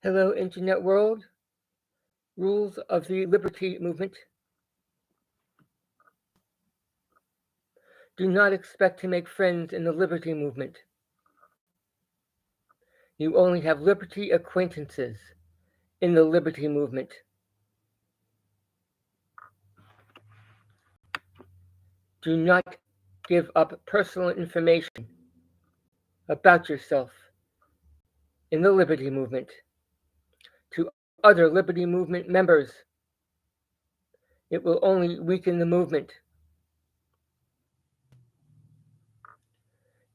Hello, Internet world. Rules of the liberty movement. Do not expect to make friends in the liberty movement. You only have liberty acquaintances in the liberty movement. Do not give up personal information about yourself in the liberty movement to other liberty movement members. It will only weaken the movement.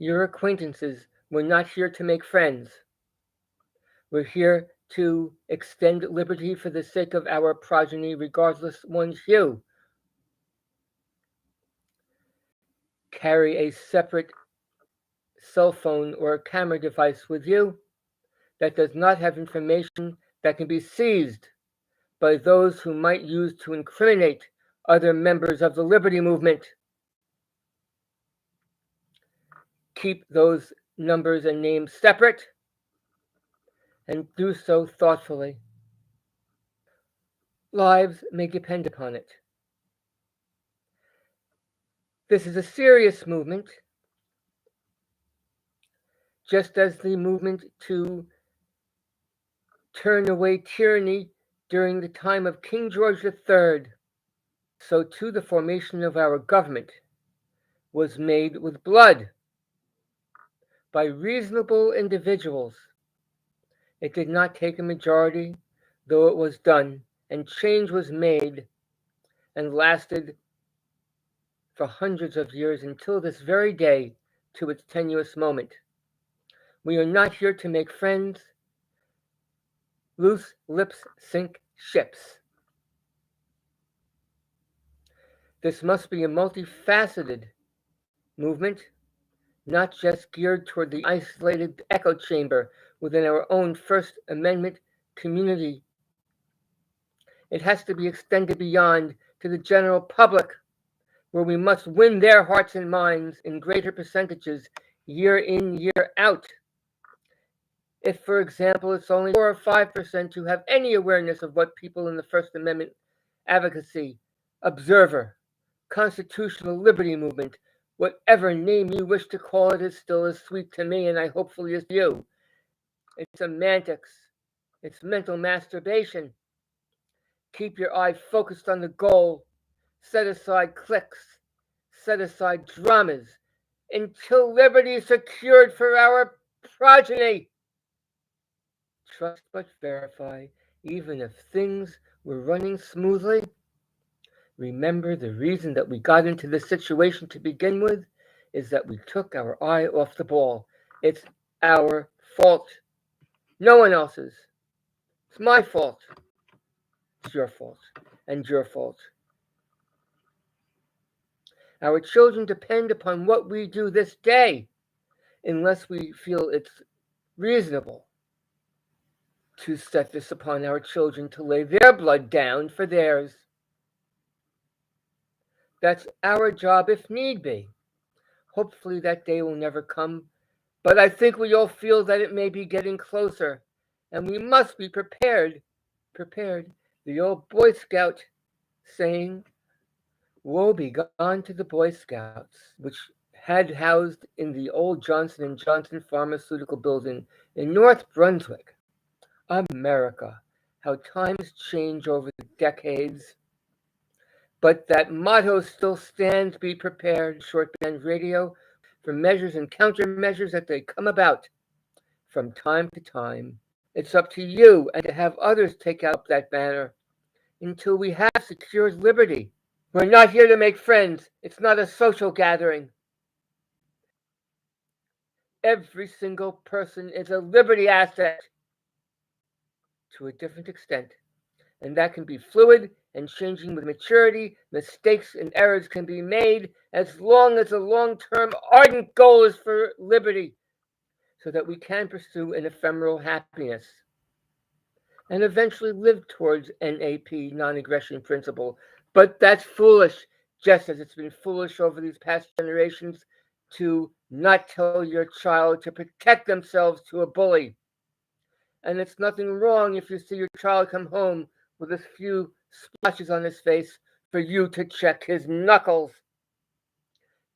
Your acquaintances, we're not here to make friends. We're here to extend liberty for the sake of our progeny, regardless one's hue. Carry a separate cell phone or camera device with you that does not have information that can be seized by those who might use to incriminate other members of the liberty movement. Keep those numbers and names separate and do so thoughtfully. Lives may depend upon it. This is a serious movement, just as the movement to turn away tyranny during the time of King George III, so too the formation of our government was made with blood by reasonable individuals. It did not take a majority, though it was done, and change was made and lasted for hundreds of years until this very day to its tenuous moment. We are not here to make friends. Loose lips sink ships. This must be a multifaceted movement, not just geared toward the isolated echo chamber within our own First Amendment community. It has to be extended beyond to the general public, where we must win their hearts and minds in greater percentages year in, year out. If, for example, it's only 4 or 5% who have any awareness of what people in the First Amendment advocacy, observer, constitutional liberty movement, whatever name you wish to call it, is still as sweet to me, and I hopefully is to you. It's semantics. It's mental masturbation. Keep your eye focused on the goal. Set aside cliques. Set aside dramas until liberty is secured for our progeny. Trust but verify, even if things were running smoothly. Remember, the reason that we got into this situation to begin with is that we took our eye off the ball. It's our fault. No one else's. It's my fault. It's your fault. And your fault. Our children depend upon what we do this day, unless we feel it's reasonable to set this upon our children to lay their blood down for theirs. That's our job if need be. Hopefully that day will never come, but I think we all feel that it may be getting closer, and we must be prepared. The old Boy Scout saying, "Woe be gone to the Boy Scouts," which had housed in the old Johnson & Johnson pharmaceutical building in North Brunswick. America, how times change over the decades. But that motto still stands: be prepared, shortband radio, for measures and countermeasures that they come about from time to time. It's up to you and to have others take out that banner until we have secured liberty. We're not here to make friends. It's not a social gathering. Every single person is a liberty asset to a different extent, and that can be fluid and changing with maturity. Mistakes and errors can be made as long as the long-term ardent goal is for liberty, so that we can pursue an ephemeral happiness and eventually live towards NAP, non-aggression principle. But that's foolish, just as it's been foolish over these past generations to not tell your child to protect themselves to a bully. And it's nothing wrong if you see your child come home with a few splashes on his face for you to check his knuckles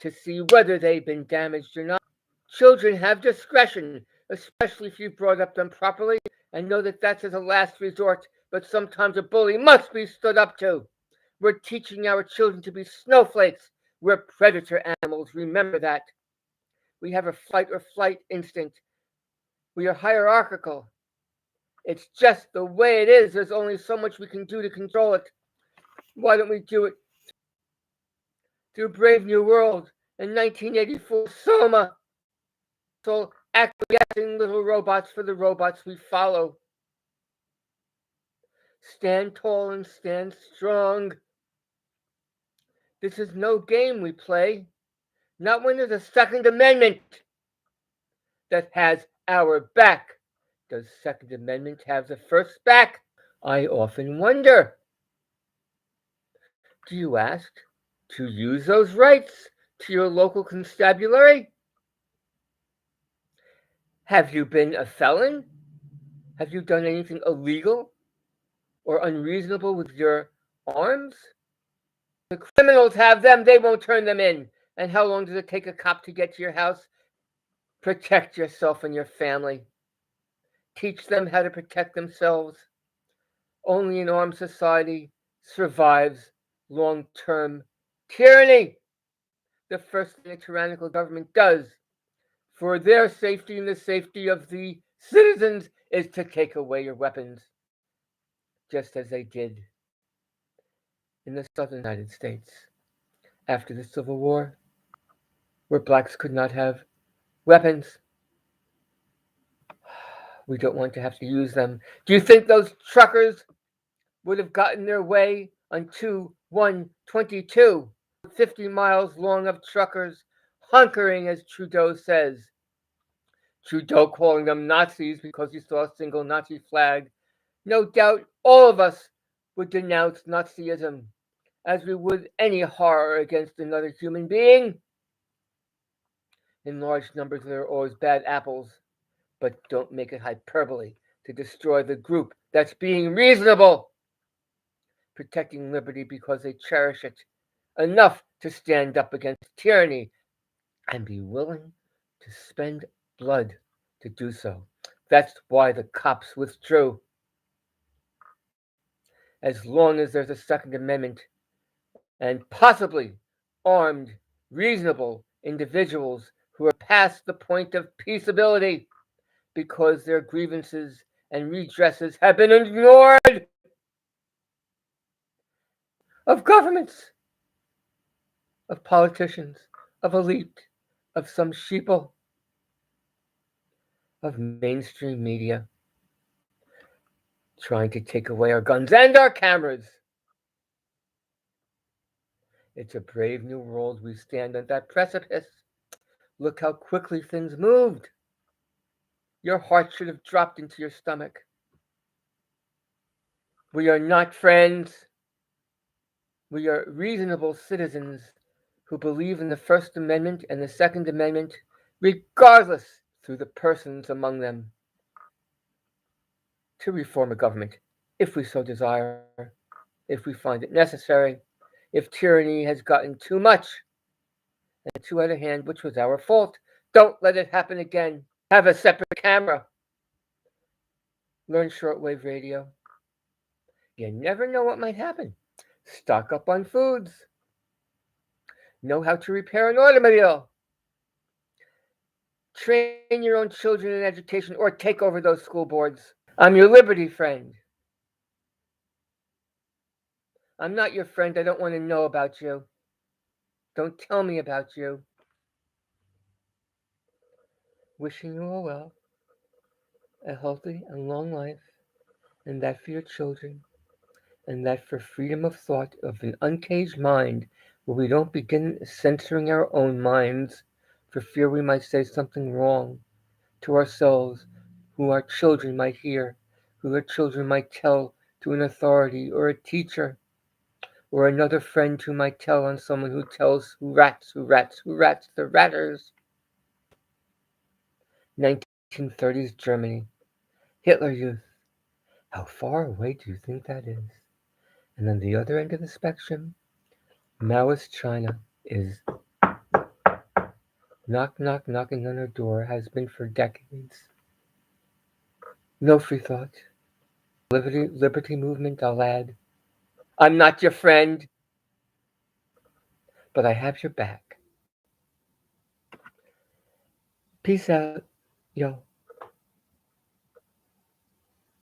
to see whether they've been damaged or not. Children have discretion, especially if you've brought up them properly and know that that's as a last resort, but sometimes a bully must be stood up to. We're teaching our children to be snowflakes. We're predator animals, remember that. We have a fight or flight instinct. We are hierarchical. It's just the way it is. There's only so much we can do to control it. Why don't we do it through Brave New World in 1984, Soma? So acquiescing little robots for the robots we follow. Stand tall and stand strong. This is no game we play. Not when there's a Second Amendment that has our back. Does Second Amendment have the first back? I often wonder. Do you ask to use those rights to your local constabulary? Have you been a felon? Have you done anything illegal or unreasonable with your arms? The criminals have them, they won't turn them in. And how long does it take a cop to get to your house? Protect yourself and your family. Teach them how to protect themselves. Only an armed society survives long-term tyranny. The first thing a tyrannical government does for their safety and the safety of the citizens is to take away your weapons, just as they did in the southern United States after the Civil War, where blacks could not have weapons. We don't want to have to use them. Do you think those truckers would have gotten their way on 122, 50 miles long of truckers hunkering, as Trudeau says? Trudeau calling them Nazis because he saw a single Nazi flag. No doubt all of us would denounce Nazism as we would any horror against another human being. In large numbers, there are always bad apples, but don't make it hyperbole to destroy the group that's being reasonable, protecting liberty because they cherish it enough to stand up against tyranny and be willing to spend blood to do so. That's why the cops withdrew. As long as there's a Second Amendment and possibly armed, reasonable individuals who are past the point of peaceability because their grievances and redresses have been ignored of governments, of politicians, of elite, of some sheeple, of mainstream media, trying to take away our guns and our cameras. It's a brave new world we stand on that precipice. Look how quickly things moved. Your heart should have dropped into your stomach. We are not friends. We are reasonable citizens who believe in the First Amendment and the Second Amendment, regardless through the persons among them, to reform a government, if we so desire, if we find it necessary, if tyranny has gotten too much and too out of hand, which was our fault. Don't let it happen again. Have a separate camera. Learn shortwave radio. You never know what might happen. Stock up on foods. Know how to repair an automobile. Train your own children in education or take over those school boards. I'm your liberty friend. I'm not your friend. I don't want to know about you. Don't tell me about you. Wishing you all well, a healthy and long life, and that for your children, and that for freedom of thought, of an uncaged mind, where we don't begin censoring our own minds for fear we might say something wrong to ourselves, who our children might hear, who our children might tell to an authority or a teacher, or another friend who might tell on someone who tells who rats, the ratters. 1930s Germany. Hitler Youth. How far away do you think that is? And on the other end of the spectrum, Maoist China is knock, knock, knocking on our door, has been for decades. No free thought. Liberty movement, I'll add. I'm not your friend, but I have your back. Peace out, y'all.